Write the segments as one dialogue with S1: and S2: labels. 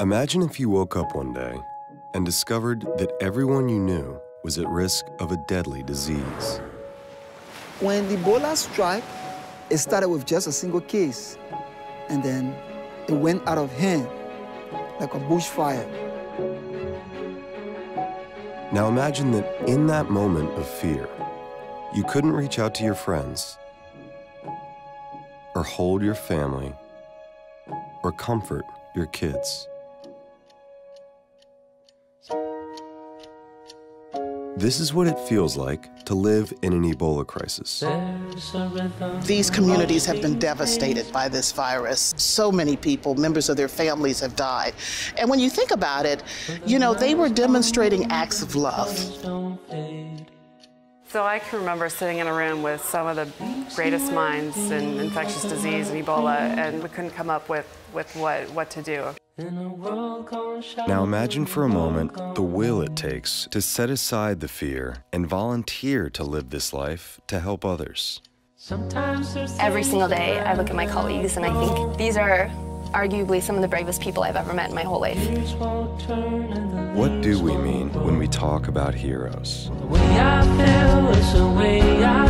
S1: Imagine if you woke up one day and discovered that everyone you knew was at risk of a deadly disease.
S2: When the Ebola struck, it started with just a single case, and then it went out of hand like a bushfire.
S1: Now imagine that in that moment of fear, you couldn't reach out to your friends, or hold your family, or comfort your kids. This is what it feels like to live in an Ebola crisis.
S3: These communities have been devastated by this virus. So many people, members of their families, have died. And when you think about it, you know, they were demonstrating acts of love.
S4: So I can remember sitting in a room with some of the greatest minds in infectious disease and Ebola, and we couldn't come up with what to do.
S1: Now imagine for a moment the will it takes to set aside the fear and volunteer to live this life to help others.
S5: Every single day I look at my colleagues and I think these are arguably some of the bravest people I've ever met in my whole life.
S1: What do we mean when we talk about heroes?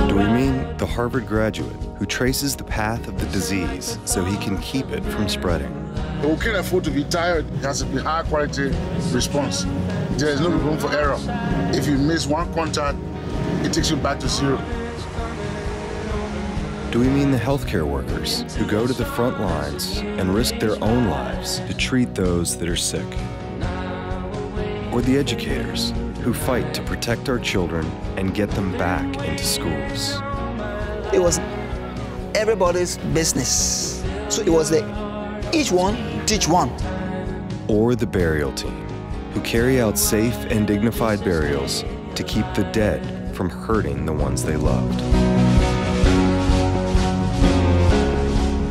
S1: Do we mean the Harvard graduate who traces the path of the disease so he can keep it from spreading?
S6: We can't afford to be tired. It has to be high quality response. There is no room for error. If you miss one contact, it takes you back to zero.
S1: Do we mean the healthcare workers who go to the front lines and risk their own lives to treat those that are sick? Or the educators who fight to protect our children and get them back into schools?
S2: It was everybody's business. So it was each one teach one.
S1: Or the burial team who carry out safe and dignified burials to keep the dead from hurting the ones they loved.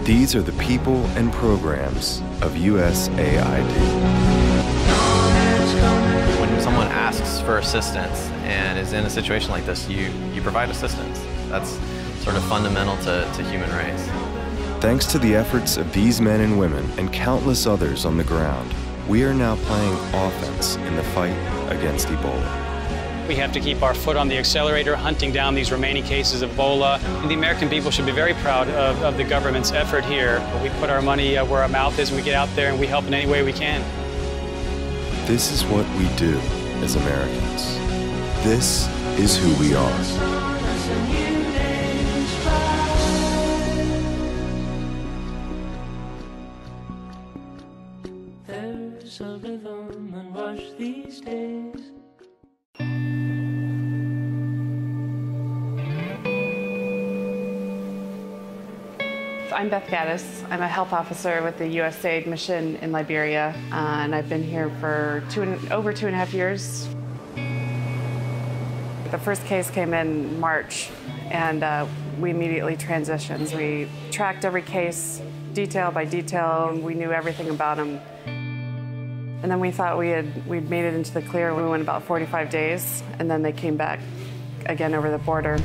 S1: These are the people and programs of USAID.
S7: When someone asks for assistance and is in a situation like this, you provide assistance. That's sort of fundamental to human race.
S1: Thanks to the efforts of these men and women and countless others on the ground, we are now playing offense in the fight against Ebola.
S8: We have to keep our foot on the accelerator, hunting down these remaining cases of Ebola. And the American people should be very proud of the government's effort here. We put our money where our mouth is, and we get out there and we help in any way we can.
S1: This is what we do as Americans. This is who we are.
S9: There's a rhythm and rush these days.
S4: I'm Beth Gaddis. I'm a health officer with the USAID mission in Liberia, and I've been here for over 2.5 years. The first case came in March, and we immediately transitioned. We tracked every case detail by detail, and we knew everything about them. And then we thought we'd made it into the clear. We went about 45 days, and then they came back again over the border.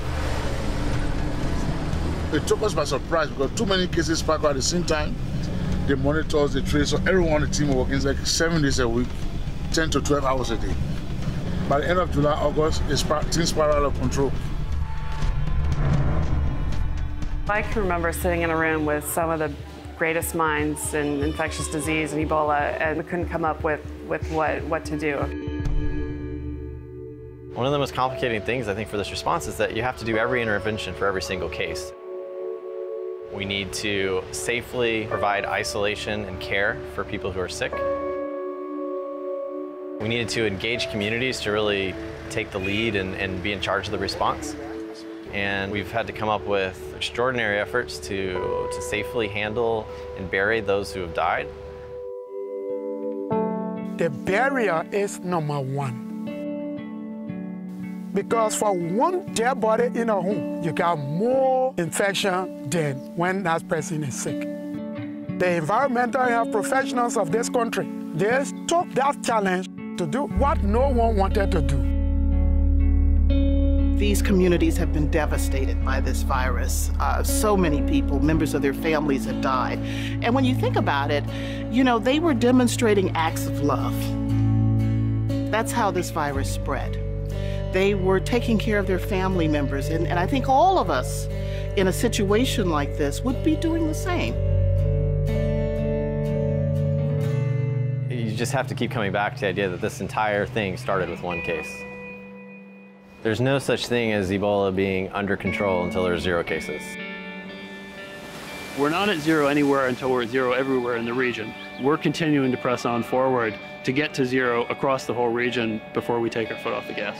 S6: It took us by surprise because too many cases spark out at the same time. They monitor us, they trace, so everyone on the team working like 7 days a week, 10 to 12 hours a day. By the end of July, August, things spiral out of control.
S4: I can remember sitting in a room with some of the greatest minds in infectious disease and Ebola, and we couldn't come up with what to do.
S7: One of the most complicating things, I think, for this response is that you have to do every intervention for every single case. We need to safely provide isolation and care for people who are sick. We needed to engage communities to really take the lead and be in charge of the response. And we've had to come up with extraordinary efforts to safely handle and bury those who have died.
S10: The barrier is number one. Because for one dead body in a home, you got more infection than when that person is sick. The environmental health professionals of this country, they took that challenge to do what no one wanted to do.
S3: These communities have been devastated by this virus. So many people, members of their families, have died. And when you think about it, you know, they were demonstrating acts of love. That's how this virus spread. They were taking care of their family members, and I think all of us in a situation like this would be doing the same.
S7: You just have to keep coming back to the idea that this entire thing started with one case. There's no such thing as Ebola being under control until there's 0 cases.
S11: We're not at 0 anywhere until we're at 0 everywhere in the region. We're continuing to press on forward to get to 0 across the whole region before we take our foot off the gas.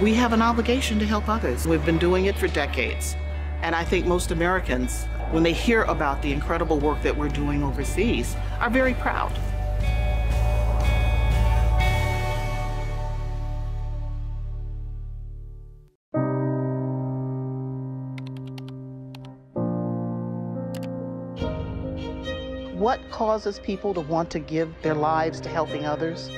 S3: We have an obligation to help others. We've been doing it for decades. And I think most Americans, when they hear about the incredible work that we're doing overseas, are very proud. What causes people to want to give their lives to helping others?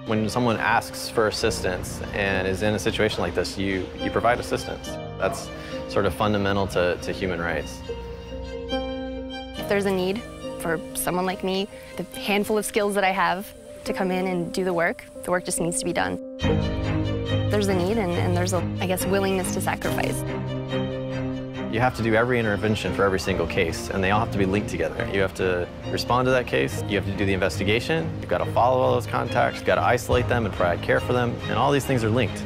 S7: When someone asks for assistance and is in a situation like this, you provide assistance. That's sort of fundamental to human rights.
S5: If there's a need for someone like me, the handful of skills that I have to come in and do the work just needs to be done. There's a need and there's a, I guess, willingness to sacrifice.
S7: You have to do every intervention for every single case, and they all have to be linked together. You have to respond to that case, you have to do the investigation, you've got to follow all those contacts, you've got to isolate them and provide care for them, and all these things are linked.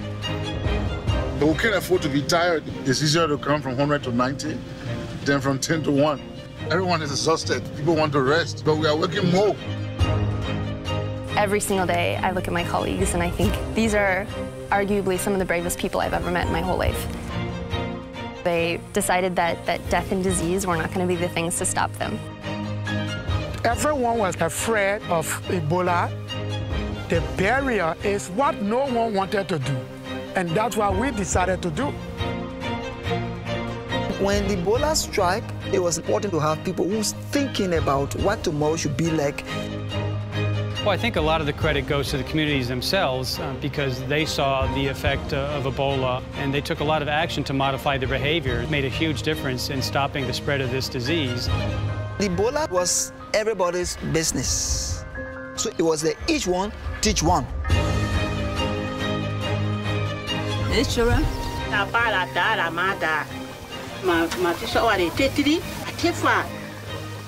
S6: We can't afford to be tired. It's easier to come from 100 to 90 than from 10 to 1. Everyone is exhausted. People want to rest, but we are working more.
S5: Every single day, I look at my colleagues and I think these are arguably some of the bravest people I've ever met in my whole life. They decided that death and disease were not going to be the things to stop them.
S10: Everyone was afraid of Ebola. The barrier is what no one wanted to do, and that's what we decided to do.
S2: When the Ebola struck, it was important to have people who's thinking about what tomorrow should be like.
S8: Well, I think a lot of the credit goes to the communities themselves because they saw the effect of Ebola and they took a lot of action to modify their behavior. It made a huge difference in stopping the spread of this disease.
S2: Ebola was everybody's business. So it was the each one, teach one.
S12: Hey, children.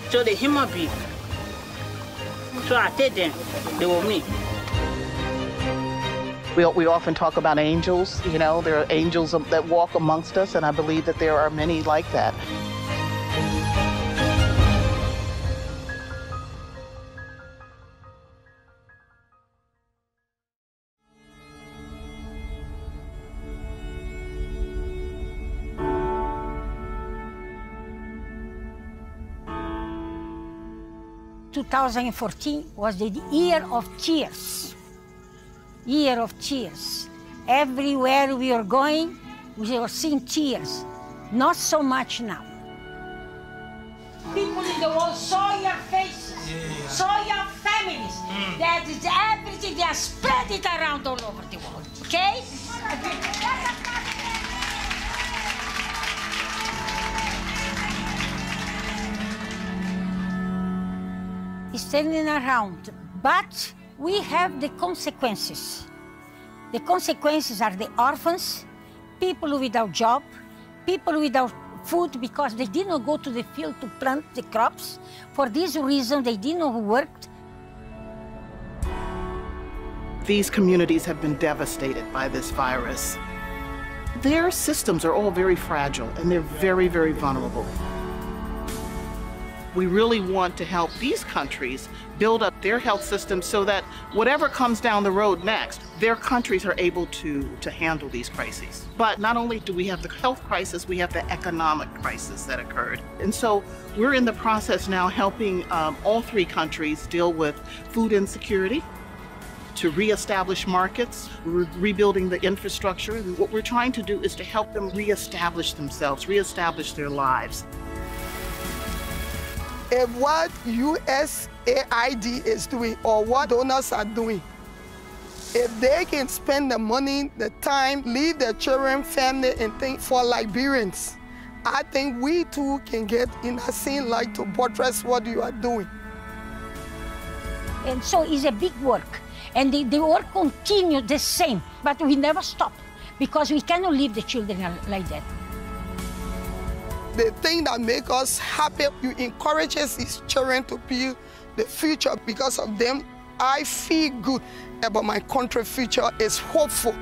S12: So the human being. So I did them, they were me.
S3: We often talk about angels, you know, there are angels that walk amongst us, and I believe that there are many like that.
S13: ...2014 was the year of tears. Year of tears. Everywhere we were going, we were seeing tears. Not so much now. People in the world saw your faces, saw your families. That is everything, they are spread it around all over the world, okay? It's turning around, but we have the consequences. The consequences are the orphans, people without job, people without food because they didn't go to the field to plant the crops. For this reason, they didn't work.
S3: These communities have been devastated by this virus. Their systems are all very fragile and they're very, very vulnerable. We really want to help these countries build up their health systems so that whatever comes down the road next, their countries are able to handle these crises. But not only do we have the health crisis, we have the economic crisis that occurred. And so we're in the process now helping all 3 countries deal with food insecurity, to reestablish markets, rebuilding the infrastructure. And what we're trying to do is to help them reestablish themselves, reestablish their lives.
S10: If what USAID is doing or what donors are doing
S2: If they can spend the money, the time, leave their children, family, and things for Liberians, I think we too can get in the same light to buttress what you are doing.
S13: And so it's a big work. And the work continues the same, but we never stop because we cannot leave the children like that.
S2: The thing that makes us happy, you encourage these children to build the future. Because of them, I feel good about my country's future. It's hopeful.